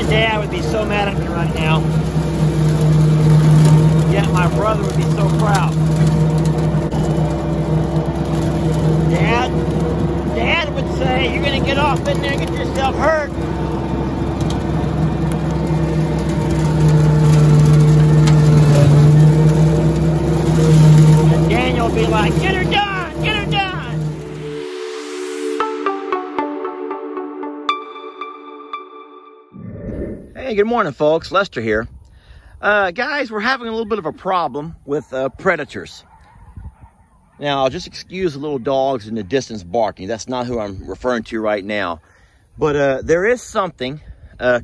Dad would be so mad at me right now. Yet my brother would be so proud. Dad would say, you're gonna get off in there and get yourself hurt. And Daniel would be like, get her done, get her done. Hey, good morning, folks. Lester here. Guys, we're having a little bit of a problem with predators. Now, I'll just excuse the little dogs in the distance barking. That's not who I'm referring to right now. But there is something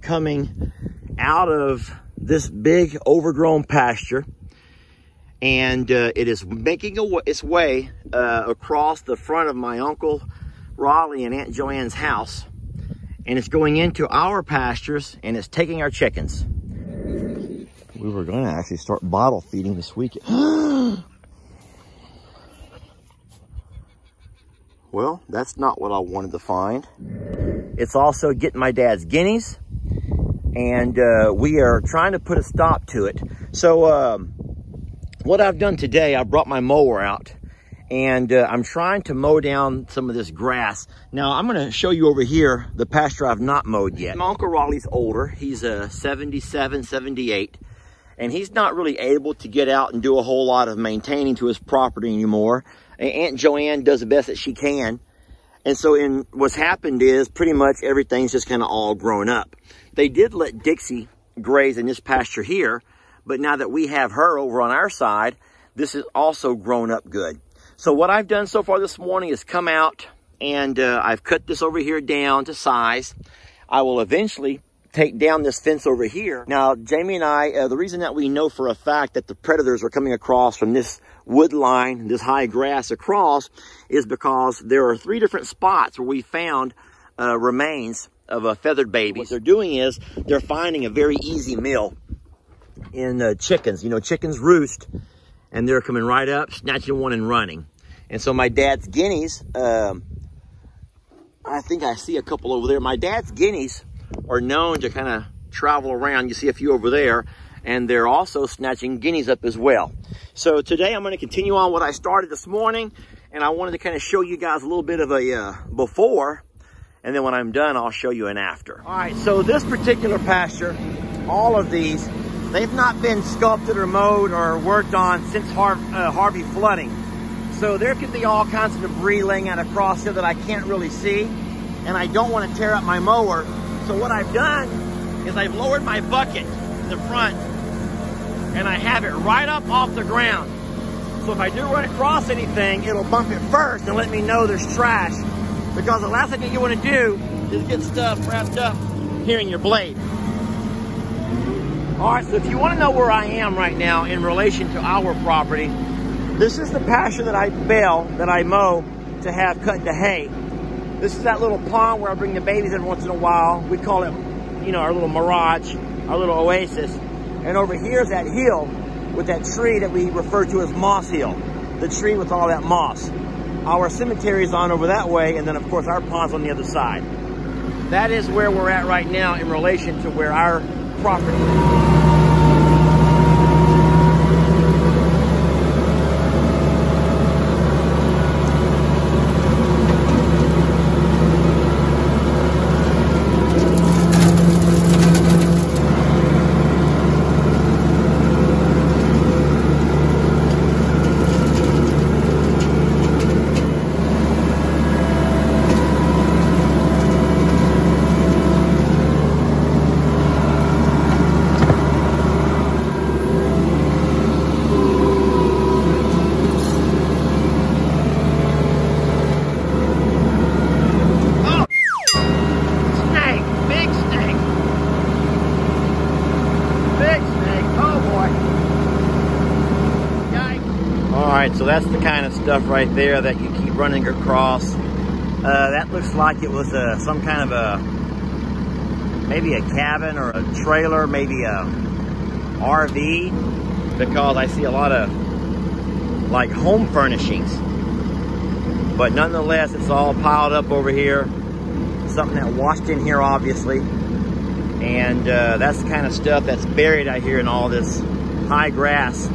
coming out of this big overgrown pasture. And it is making its way across the front of my Uncle Raleigh and Aunt Joanne's house. And it's going into our pastures and it's taking our chickens. We were going to actually start bottle feeding this weekend. Well, that's not what I wanted to find. It's also getting my dad's guineas, and we are trying to put a stop to it. So what I've done today, I brought my mower out, and I'm trying to mow down some of this grass. Now, I'm going to show you over here the pasture I've not mowed yet. My Uncle Raleigh's older. He's 77, 78. And he's not really able to get out and do a whole lot of maintaining to his property anymore. Aunt Joanne does the best that she can. And so what's happened is pretty much everything's just kind of all grown up. They did let Dixie graze in this pasture here, but now that we have her over on our side, this is also grown up good. So what I've done so far this morning is come out and I've cut this over here down to size. I will eventually take down this fence over here. Now, Jamie and I, the reason that we know for a fact that the predators are coming across from this wood line, this high grass across, is because there are 3 different spots where we found remains of feathered babies. What they're doing is they're finding a very easy meal in chickens. You know, chickens roost, and they're coming right up, snatching one and running. And so my dad's guineas, I think I see a couple over there. My dad's guineas are known to kind of travel around. You see a few over there, and they're also snatching guineas up as well. So today I'm going to continue on what I started this morning, and I wanted to kind of show you guys a little bit of a before, and then when I'm done, I'll show you an after. All right, so this particular pasture, all of these, they've not been sculpted or mowed or worked on since Harvey flooding. So there could be all kinds of debris laying out across here that I can't really see, and I don't want to tear up my mower. So what I've done is I've lowered my bucket in the front and I have it right up off the ground. So if I do run across anything, it'll bump it first and let me know there's trash. Because the last thing you want to do is get stuff wrapped up here in your blade. All right, so if you want to know where I am right now in relation to our property, this is the pasture that I bale, that I mow to have cut into hay. This is that little pond where I bring the babies in once in a while. We call it, you know, our little mirage, our little oasis. And over here is that hill with that tree that we refer to as Moss Hill. The tree with all that moss. Our cemetery is on over that way, and then of course our pond's on the other side. That is where we're at right now in relation to where our property is. So that's the kind of stuff right there that you keep running across. That looks like it was some kind of maybe a cabin or a trailer, maybe a RV, because I see a lot of like home furnishings. But nonetheless, it's all piled up over here. Something that washed in here, obviously. And that's the kind of stuff that's buried out here in all this high grass.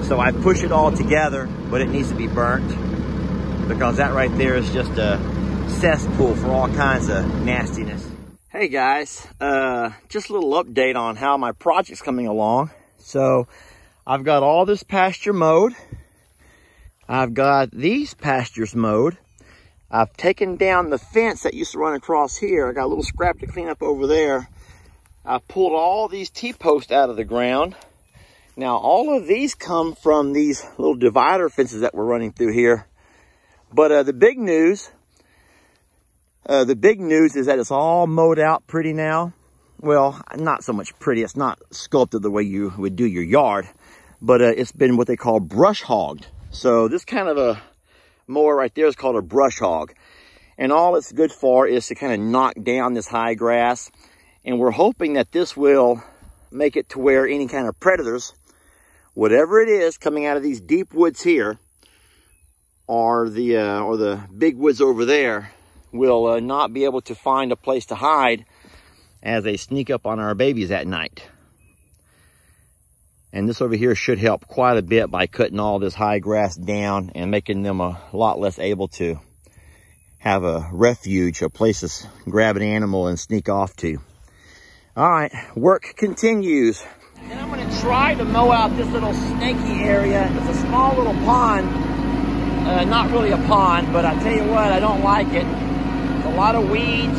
So I push it all together, but it needs to be burnt, because that right there is just a cesspool for all kinds of nastiness. Hey guys, just a little update on how my project's coming along. So I've got all this pasture mowed. I've got these pastures mowed. I've taken down the fence that used to run across here. I got a little scrap to clean up over there. I've pulled all these T-posts out of the ground. Now, all of these come from these little divider fences that we're running through here. But the big news is that it's all mowed out pretty now. Well, not so much pretty. It's not sculpted the way you would do your yard, but it's been what they call brush hogged. So this kind of a mower right there is called a brush hog. And all it's good for is to kind of knock down this high grass. And we're hoping that this will make it to where any kind of predators, whatever it is coming out of these deep woods here, or the big woods over there, will not be able to find a place to hide as they sneak up on our babies at night. And this over here should help quite a bit by cutting all this high grass down and making them a lot less able to have a refuge, a place to grab an animal and sneak off to. All right, work continues. And I'm gonna try to mow out this little snaky area. It's a small little pond. Not really a pond, but I tell you what, I don't like it. It's a lot of weeds.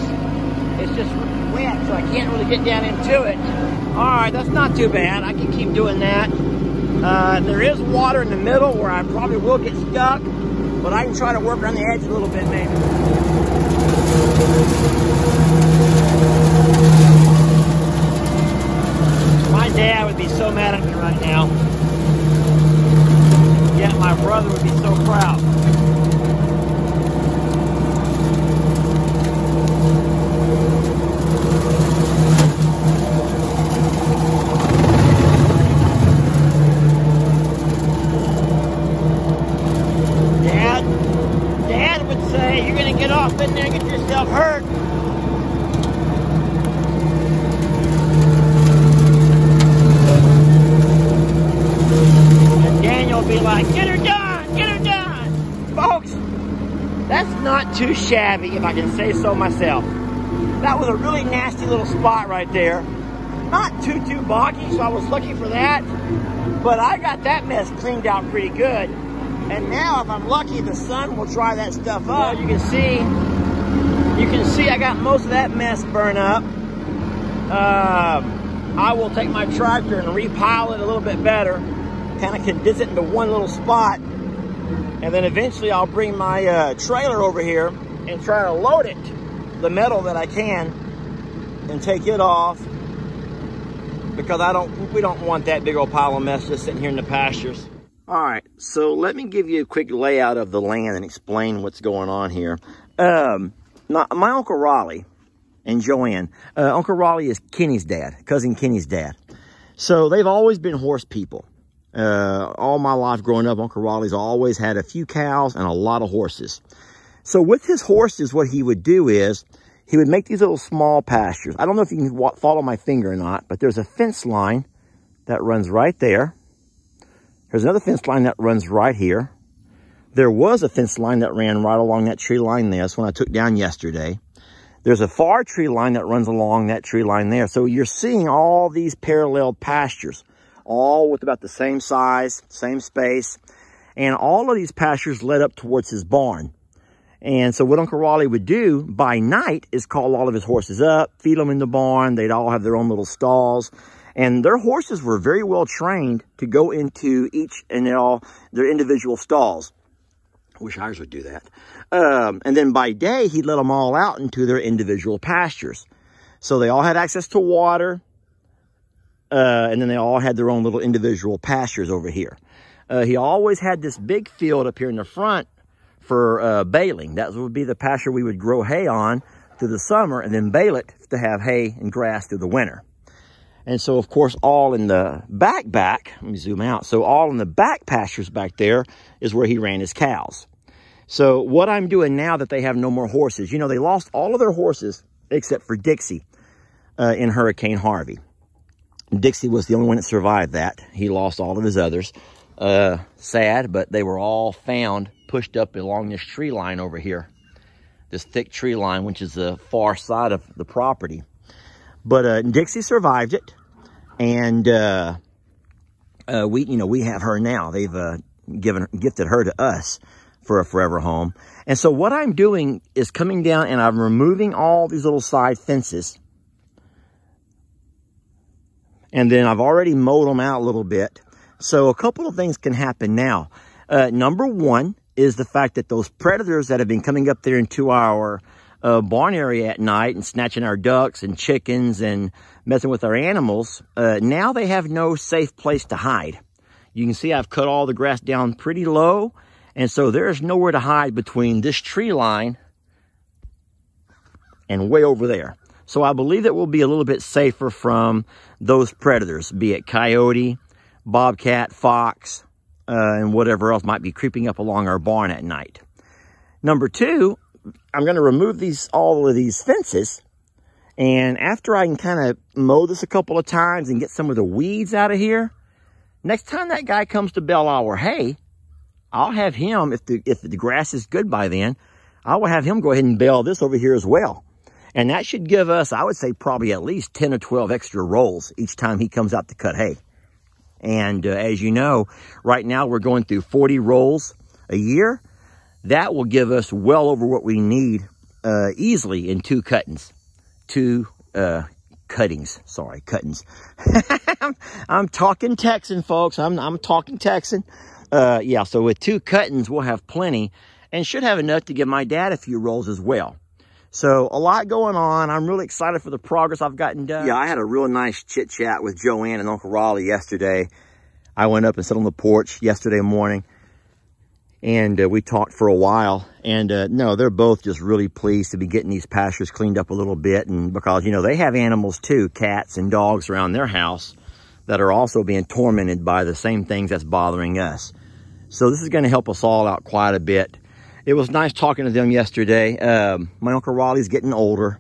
It's just wet, so I can't really get down into it. All right, that's not too bad. I can keep doing that. There is water in the middle where I probably will get stuck, but I can try to work around the edge a little bit maybe. My dad would be so mad at me right now. Yet my brother would be so proud. Dad would say, you're gonna get off in there and get yourself hurt. And Daniel will be like, get her done, get her done. Folks, that's not too shabby, if I can say so myself. That was a really nasty little spot right there. Not too boggy, so I was lucky for that. But I got that mess cleaned out pretty good. And now, if I'm lucky, the sun will dry that stuff up. You can see I got most of that mess burned up. I will take my tractor and repile it a little bit better, kind of condense it into one little spot. And then eventually I'll bring my trailer over here and try to load it, the metal that I can, and take it off, because we don't want that big old pile of mess just sitting here in the pastures. All right, so let me give you a quick layout of the land and explain what's going on here. My Uncle Raleigh and Joanne, Uncle Raleigh is Kenny's dad, cousin Kenny's dad. So they've always been horse people. All my life growing up, Uncle Raleigh's always had a few cows and a lot of horses. So with his horses, what he would do is he would make these little small pastures. I don't know if you can follow my finger or not, but there's a fence line that runs right there. There's another fence line that runs right here. There was a fence line that ran right along that tree line there. That's one I took down yesterday. There's a far tree line that runs along that tree line there. So you're seeing all these parallel pastures, all with about the same size, same space. And all of these pastures led up towards his barn. And so what Uncle Raleigh would do by night is call all of his horses up, feed them in the barn. They'd all have their own little stalls. And their horses were very well trained to go into each and all their individual stalls. I wish ours would do that. And then by day, he'd let them all out into their individual pastures. So they all had access to water. And then they all had their own little individual pastures over here. He always had this big field up here in the front for baling. That would be the pasture we would grow hay on through the summer and then bale it to have hay and grass through the winter. And so, of course, all in the back, let me zoom out. So all in the back pastures back there is where he ran his cows. So what I'm doing now that they have no more horses, you know, they lost all of their horses except for Dixie. in Hurricane Harvey. Dixie was the only one that survived that. He lost all of his others. Sad, but they were all found pushed up along this tree line over here. This thick tree line, which is the far side of the property. But Dixie survived it, and we have her now. They've gifted her to us for a forever home. And so what I'm doing is coming down and I'm removing all these little side fences. And then I've already mowed them out a little bit. So a couple of things can happen now. Number one is the fact that those predators that have been coming up there into our barn area at night and snatching our ducks and chickens and messing with our animals, now they have no safe place to hide. You can see I've cut all the grass down pretty low, and so there's nowhere to hide between this tree line and way over there. So I believe that we'll be a little bit safer from those predators, be it coyote, bobcat, fox, and whatever else might be creeping up along our barn at night. Number two, I'm going to remove all of these fences, and after I can kind of mow this a couple of times and get some of the weeds out of here, next time that guy comes to bale our hay, I'll have him, if the grass is good by then, I will have him go ahead and bale this over here as well. And that should give us, I would say, probably at least 10 or 12 extra rolls each time he comes out to cut hay. And as you know, right now we're going through 40 rolls a year. That will give us well over what we need easily in two cuttings. Cuttings. I'm talking Texan, folks. I'm talking Texan. Yeah, so with 2 cuttings, we'll have plenty and should have enough to give my dad a few rolls as well. So a lot going on. I'm really excited for the progress I've gotten done. Yeah, I had a real nice chit chat with Joanne and Uncle Raleigh yesterday. I went up and sat on the porch yesterday morning, and we talked for a while. And no, they're both just really pleased to be getting these pastures cleaned up a little bit. And because, they have animals too, cats and dogs around their house that are also being tormented by the same things that's bothering us. So this is going to help us all out quite a bit. It was nice talking to them yesterday. My Uncle Raleigh's getting older.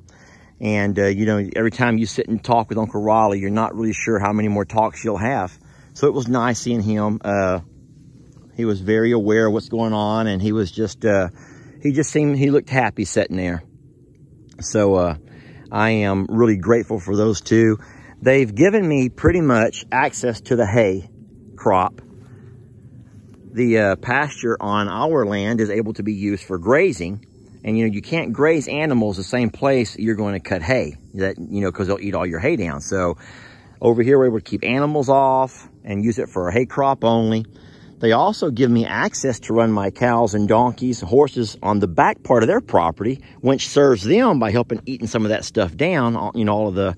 And, every time you sit and talk with Uncle Raleigh, you're not really sure how many more talks you'll have. So it was nice seeing him. He was very aware of what's going on. And he was just, he looked happy sitting there. So I am really grateful for those two. They've given me pretty much access to the hay crop. The pasture on our land is able to be used for grazing. And, you can't graze animals the same place you're going to cut hay, because they'll eat all your hay down. So over here, we're able to keep animals off and use it for a hay crop only. They also give me access to run my cows and donkeys, horses on the back part of their property, which serves them by helping eating some of that stuff down, all of the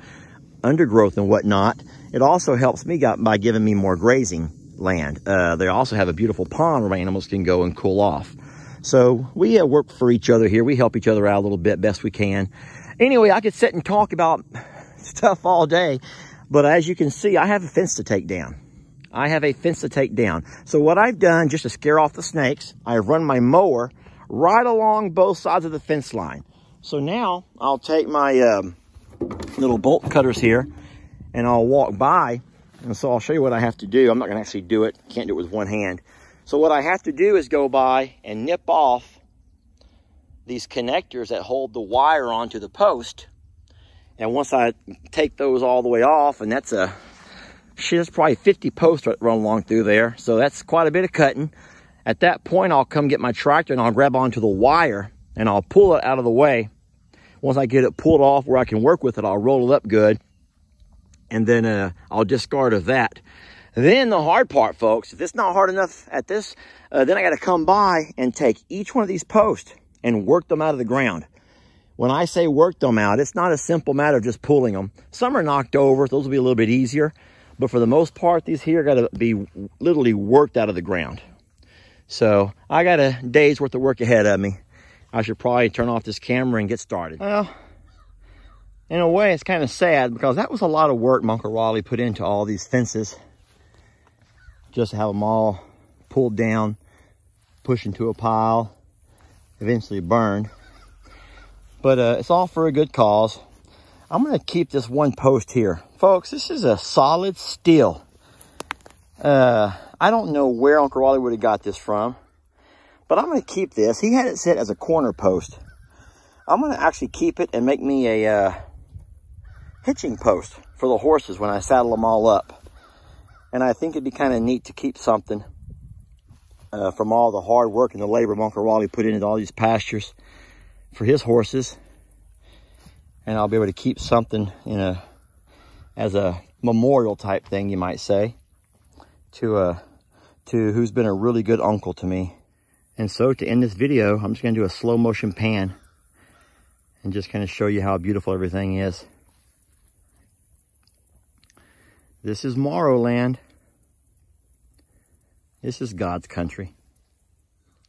undergrowth and whatnot. It also helps me by giving me more grazing land. They also have a beautiful pond where my animals can go and cool off. So we work for each other here. We help each other out a little bit best we can. Anyway, I could sit and talk about stuff all day, but as you can see, I have a fence to take down. So what I've done, just to scare off the snakes, I've run my mower right along both sides of the fence line. So now I'll take my little bolt cutters here and I'll walk by. And so I'll show you what I have to do. I'm not going to actually do it. Can't do it with one hand. So what I have to do is go by and nip off these connectors that hold the wire onto the post. And once I take those all the way off, and that's probably 50 posts that run along through there. So that's quite a bit of cutting. At that point, I'll come get my tractor and I'll grab onto the wire and I'll pull it out of the way. Once I get it pulled off where I can work with it, I'll roll it up good. And then I'll discard of that. Then the hard part, folks, if it's not hard enough at this, then I got to come by and take each one of these posts and work them out of the ground. When I say work them out, it's not a simple matter of just pulling them. Some are knocked over. Those will be a little bit easier. But for the most part, these here got to be literally worked out of the ground. So I got a day's worth of work ahead of me. I should probably turn off this camera and get started. Well, in a way, it's kind of sad because that was a lot of work my Uncle Raleigh put into all these fences. Just to have them all pulled down, pushed into a pile, eventually burned. But it's all for a good cause. I'm going to keep this one post here. Folks, this is a solid steel. I don't know where Uncle Wally would have got this from, but I'm going to keep this. He had it set as a corner post. I'm going to actually keep it and make me a hitching post for the horses when I saddle them all up. And I think it'd be kind of neat to keep something from all the hard work and the labor Uncle Wally put into all these pastures for his horses. And I'll be able to keep something as a memorial type thing, you might say, to who's been a really good uncle to me. And so to end this video, I'm just going to do a slow motion pan and just kind of show you how beautiful everything is. This is Morrow land. This is God's country.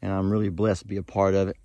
And I'm really blessed to be a part of it.